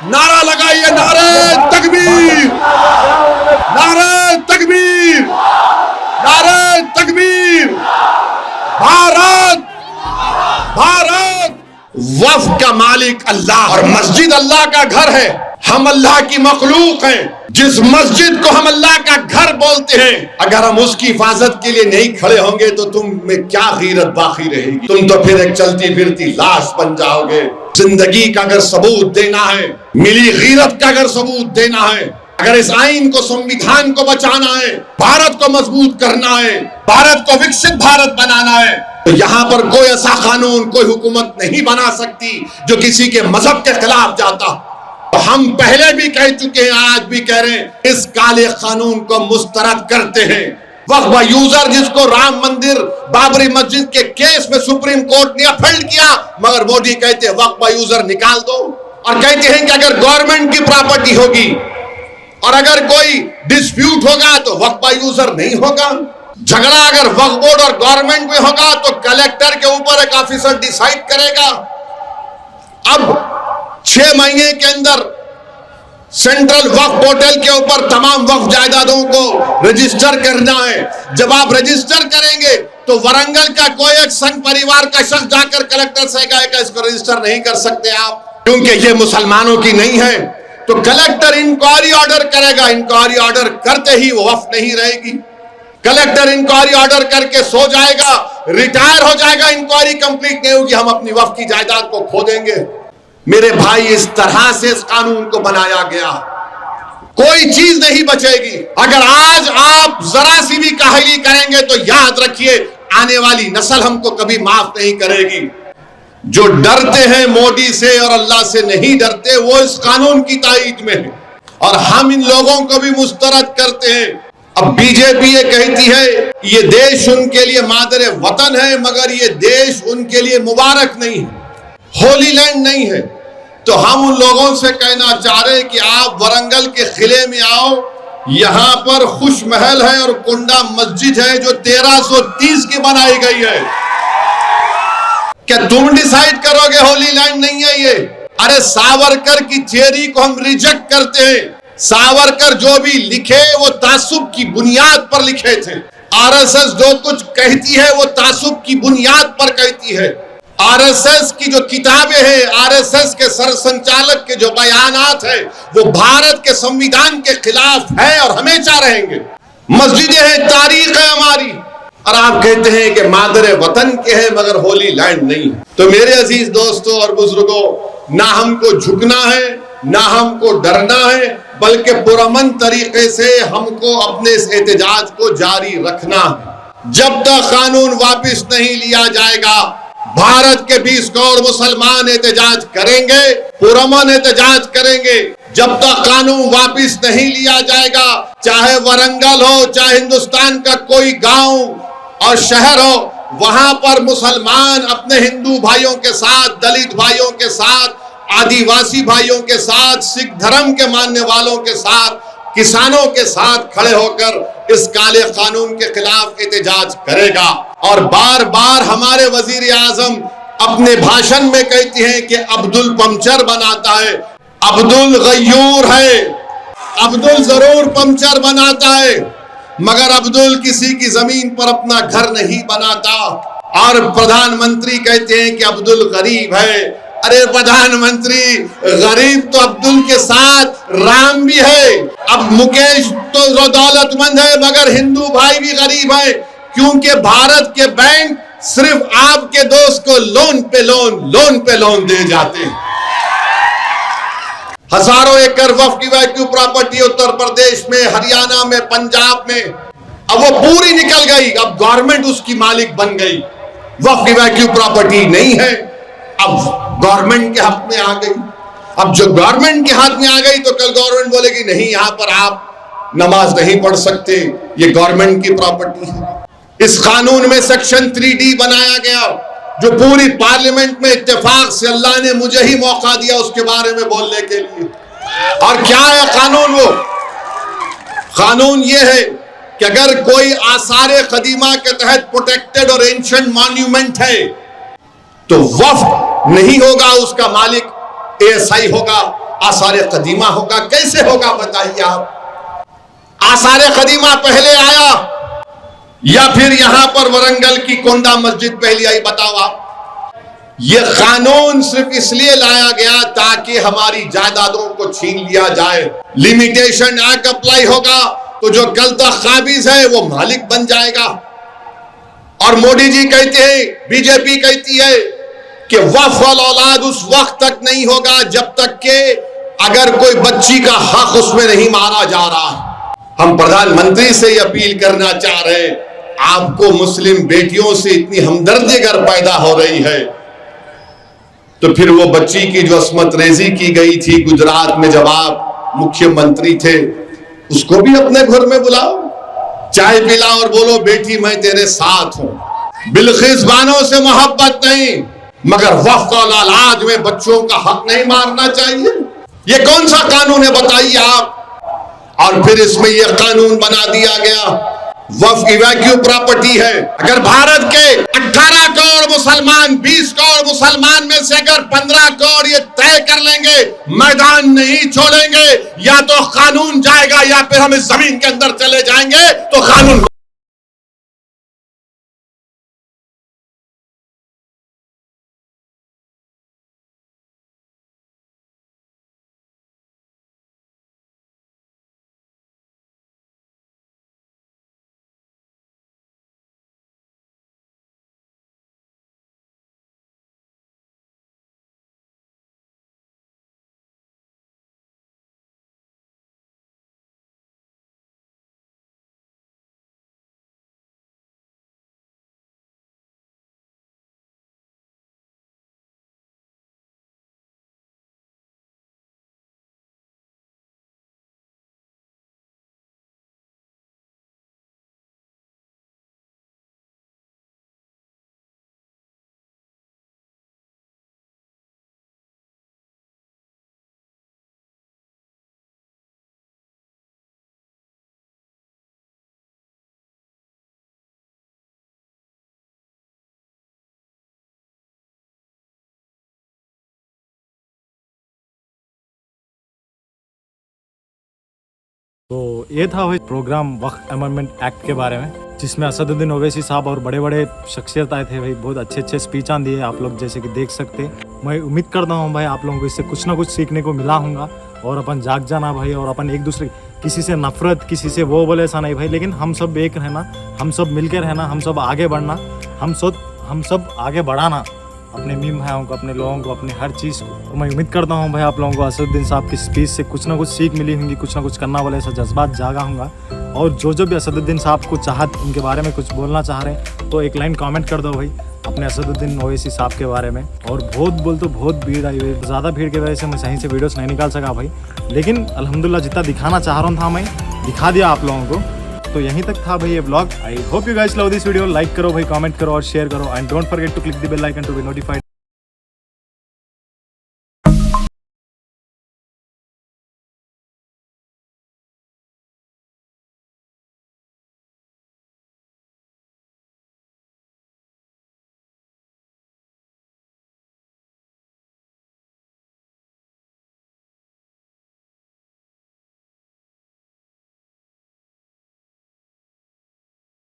नारा लगाइए, नारे तकबीर, नारे तकबीर, नारे तकबीर। भारत, भारत वफ़ का मालिक अल्लाह और मस्जिद अल्लाह का घर है। हम अल्लाह की मखलूक हैं। जिस मस्जिद को हम अल्लाह का घर बोलते हैं, अगर हम उसकी हिफाजत के लिए नहीं खड़े होंगे तो तुम में क्या गीरत बाकी रहेगी? तुम तो फिर एक चलती फिरती लाश बन जाओगे। जिंदगी का अगर सबूत देना है, मिली गीरत का अगर सबूत देना है, अगर इस आइन को, संविधान को बचाना है, भारत को मजबूत करना है, भारत को विकसित भारत बनाना है, तो यहाँ पर कोई ऐसा कानून, कोई हुकूमत नहीं बना सकती जो किसी के मजहब के खिलाफ जाता। तो हम पहले भी कह चुके हैं, आज भी कह रहे हैं, इस काले कानून को मुस्तरद करते हैं। वक्फ यूजर जिसको राम मंदिर, बाबरी मस्जिद के केस में सुप्रीम कोर्ट ने अपील किया, मगर मोदी कहते हैं वक्फ यूजर निकाल दो। और कहते हैं कि अगर गवर्नमेंट की प्रॉपर्टी होगी और अगर कोई डिस्प्यूट होगा तो वक्फ यूजर नहीं होगा। झगड़ा अगर वक्फ बोर्ड और गवर्नमेंट में होगा तो कलेक्टर के ऊपर एक ऑफिसर डिसाइड करेगा। अब 6 महीने के अंदर सेंट्रल वक्फ पोर्टल के ऊपर तमाम वक्फ जायदादों को रजिस्टर करना है। जब आप रजिस्टर करेंगे तो वरंगल का कोई एक संघ परिवार का शख्स जाकर कलेक्टर से कहेगा इसको रजिस्टर नहीं कर सकते आप, क्योंकि ये मुसलमानों की नहीं है। तो कलेक्टर इंक्वायरी ऑर्डर करेगा, इंक्वायरी ऑर्डर करते ही वो वक्फ नहीं रहेगी। कलेक्टर इंक्वायरी ऑर्डर करके सो जाएगा, रिटायर हो जाएगा, इंक्वायरी कंप्लीट नहीं होगी, हम अपनी वक्फ की जायदाद को खो देंगे। मेरे भाई, इस तरह से इस कानून को बनाया गया, कोई चीज नहीं बचेगी। अगर आज आप जरा सी भी काहली करेंगे तो याद रखिए आने वाली नस्ल हमको कभी माफ नहीं करेगी। जो डरते हैं मोदी से और अल्लाह से नहीं डरते, वो इस कानून की ताईद में है और हम इन लोगों को भी मुस्तरद करते हैं। अब बीजेपी ये कहती है ये देश उनके लिए मादर वतन है, मगर ये देश उनके लिए मुबारक नहीं है, होली लैंड नहीं है। तो हम उन लोगों से कहना चाह रहे हैं कि आप वरंगल के किले में आओ, यहां पर खुश महल है और कुंडा मस्जिद है जो 1330 की बनाई गई है। क्या तुम डिसाइड करोगे होली लैंड नहीं है ये? अरे सावरकर की थियरी को हम रिजेक्ट करते हैं। सावरकर जो भी लिखे वो तासुब की बुनियाद पर लिखे थे। आरएसएस जो कुछ कहती है वो तासुब की बुनियाद पर कहती है। आरएसएस की जो किताबें हैं, आरएसएस के सरसंचालक के जो बयानात है, वो भारत के संविधान के खिलाफ है और हमेशा रहेंगे। मस्जिदें हैं, तारीख है हमारी, और आप कहते हैं कि मादर वतन के हैं मगर होली लैंड नहीं। तो मेरे अजीज दोस्तों और बुजुर्गों, ना हमको झुकना है, ना हमको डरना है, बल्कि पुरअमन तरीके से हमको अपने इस एहतजाज को जारी रखना है। जब तक कानून वापिस नहीं लिया जाएगा, भारत के 20 करोड़ मुसलमान एहतजाज करेंगे, पुरअमन एहतजाज करेंगे। जब तक कानून वापिस नहीं लिया जाएगा, चाहे वरंगल हो, चाहे हिंदुस्तान का कोई गांव और शहर हो, वहां पर मुसलमान अपने हिंदू भाइयों के साथ, दलित भाइयों के साथ, आदिवासी भाइयों के साथ, सिख धर्म के मानने वालों के साथ, किसानों के साथ खड़े होकर इस काले कानून के खिलाफ एहतजाज करेगा। और बार बार हमारे वजीर आजम अपने भाषण में कहती हैं कि अब्दुल पंचर बनाता है, अब्दुल गयूर है, अब्दुल जरूर पंचर बनाता है, मगर अब्दुल किसी की जमीन पर अपना घर नहीं बनाता। और प्रधानमंत्री कहते हैं कि अब्दुल गरीब है। अरे प्रधानमंत्री, गरीब तो अब्दुल के साथ राम भी है। अब मुकेश तो दौलतमंद है मगर हिंदू भाई भी गरीब है, क्योंकि भारत के बैंक सिर्फ आपके दोस्त को लोन पे लोन दे जाते हैं। हजारों एकड़ वक्फ की वैक्यू प्रॉपर्टी उत्तर प्रदेश में, हरियाणा में, पंजाब में, अब वो पूरी निकल गई। अब गवर्नमेंट उसकी मालिक बन गई। वक्फ की वैक्यू प्रॉपर्टी नहीं है, अब गवर्नमेंट के हाथ में आ गई। अब जो गवर्नमेंट के हाथ में आ गई तो कल गवर्नमेंट बोलेगी नहीं, यहां पर आप नमाज नहीं पढ़ सकते, ये गवर्नमेंट की प्रॉपर्टी है। इस कानून में सेक्शन 3D बनाया गया, जो पूरी पार्लियामेंट में इत्तेफाक से अल्लाह ने मुझे ही मौका दिया उसके बारे में बोलने के लिए। और क्या है कानून? वो कानून ये है कि अगर कोई आसारे कदीमा के तहत प्रोटेक्टेड और एंशिएंट मॉन्यूमेंट है तो वक्फ नहीं होगा, उसका मालिक ASI होगा, आसार कदीमा होगा। कैसे होगा बताइए आप? आसार कदीमा पहले आया या फिर यहां पर वरंगल की कोंडा मस्जिद पहले आई? बताओ आप। यह कानून सिर्फ इसलिए लाया गया ताकि हमारी जायदादों को छीन लिया जाए। लिमिटेशन एक्ट अप्लाई होगा तो जो कल तक काबिज है वो मालिक बन जाएगा। और मोदी जी कहते हैं, बीजेपी कहती है कि वक्फ वाल औलाद उस वक्त तक नहीं होगा जब तक के अगर कोई बच्ची का हक उसमें नहीं मारा जा रहा। हम प्रधानमंत्री से अपील करना चाह रहे हैं, आपको मुस्लिम बेटियों से इतनी हमदर्दी अगर पैदा हो रही है तो फिर वो बच्ची की जो अस्मत रेजी की गई थी गुजरात में जब आप मुख्यमंत्री थे, उसको भी अपने घर में बुलाओ, चाय पिलाओ और बोलो बेटी मैं तेरे साथ हूं। बिल्किस बानो से मोहब्बत नहीं, मगर वक्फ औलाद में बच्चों का हक नहीं मारना चाहिए। ये कौन सा कानून है बताइए आप? और फिर इसमें यह कानून बना दिया गया वक्फ इवैक्यू प्रॉपर्टी है। अगर भारत के 18 करोड़ मुसलमान 20 करोड़ मुसलमान में से अगर 15 करोड़ ये तय कर लेंगे मैदान नहीं छोड़ेंगे, या तो कानून जाएगा या फिर हम इस जमीन के अंदर चले जाएंगे, तो कानून तो ये था भाई प्रोग्राम वक्फ अमेंडमेंट एक्ट के बारे में, जिसमें असदुद्दीन ओवैसी साहब और बड़े बड़े शख्सियत आए थे भाई। बहुत अच्छे अच्छे स्पीच दिए आप लोग, जैसे कि देख सकते हैं। मैं उम्मीद करता हूँ भाई आप लोगों को इससे कुछ ना कुछ सीखने को मिला होगा, और अपन जाग जाना भाई, और अपन एक दूसरे किसी से नफरत, किसी से वो बोले ऐसा नहीं भाई, लेकिन हम सब एक रहना, हम सब मिलकर रहना, हम सब आगे बढ़ना, हम सब आगे बढ़ाना अपने मीम भाइयों को, अपने लोगों को, अपने हर चीज़ को। तो मैं उम्मीद करता हूँ भाई आप लोगों को असदुद्दीन साहब की स्पीच से कुछ ना कुछ सीख मिली होंगी, कुछ ना कुछ करना वाला ऐसा जज्बात जागा होगा। और जो भी असदुद्दीन साहब को चाहत उनके बारे में कुछ बोलना चाह रहे हैं तो एक लाइन कमेंट कर दो भाई अपने असदुद्दीन ओवैसी साहब के बारे में। और बहुत भीड़ आई हुई, ज़्यादा भीड़ की वजह से मैं सही से वीडियोस नहीं निकाल सका भाई, लेकिन अल्हम्दुलिल्लाह जितना दिखाना चाह रहा था मैं दिखा दिया आप लोगों को। तो यहीं तक था भाई ये blog. I hope you guys love this video. Like करो भाई, कमेंट करो और शेयर करो, and don't forget to click the bell icon to be notified.